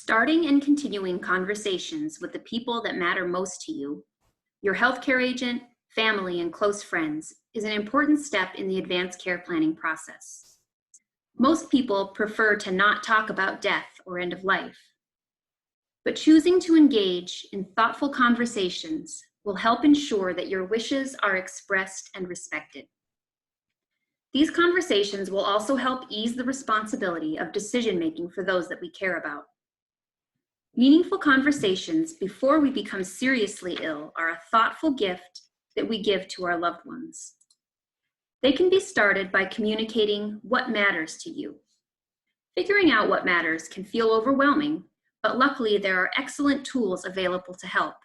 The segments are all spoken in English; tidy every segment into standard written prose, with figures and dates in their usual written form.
Starting and continuing conversations with the people that matter most to you, your healthcare agent, family, and close friends, is an important step in the advanced care planning process. Most people prefer to not talk about death or end of life, but choosing to engage in thoughtful conversations will help ensure that your wishes are expressed and respected. These conversations will also help ease the responsibility of decision-making for those that we care about. Meaningful conversations before we become seriously ill are a thoughtful gift that we give to our loved ones. They can be started by communicating what matters to you. Figuring out what matters can feel overwhelming, but luckily there are excellent tools available to help.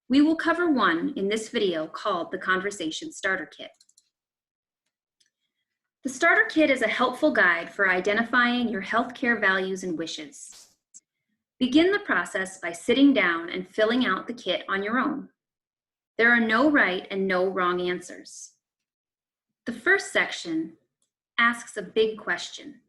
We will cover one in this video called the Conversation Starter Kit. The Starter Kit is a helpful guide for identifying your healthcare values and wishes. Begin the process by sitting down and filling out the kit on your own. There are no right and no wrong answers. The first section asks a big question.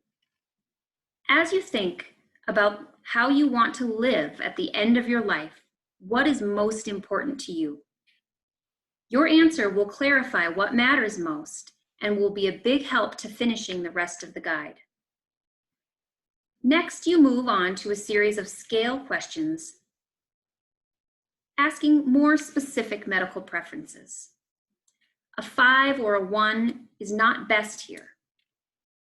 As you think about how you want to live at the end of your life, what is most important to you? Your answer will clarify what matters most and will be a big help to finishing the rest of the guide. Next, you move on to a series of scale questions asking more specific medical preferences. A 5 or a 1 is not best here.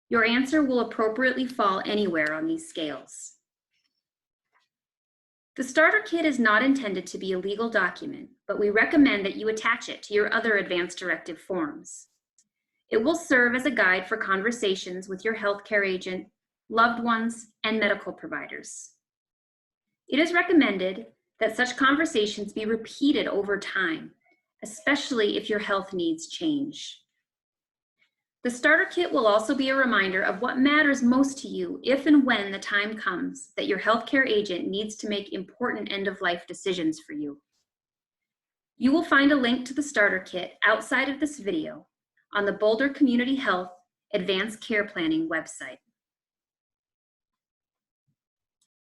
Your answer will appropriately fall anywhere on these scales. The Starter Kit is not intended to be a legal document, but we recommend that you attach it to your other advance directive forms. It will serve as a guide for conversations with your healthcare agent, loved ones, and medical providers. It is recommended that such conversations be repeated over time, especially if your health needs change. The Starter Kit will also be a reminder of what matters most to you if and when the time comes that your healthcare agent needs to make important end-of-life decisions for you. You will find a link to the Starter Kit outside of this video on the Boulder Community Health Advanced Care Planning website.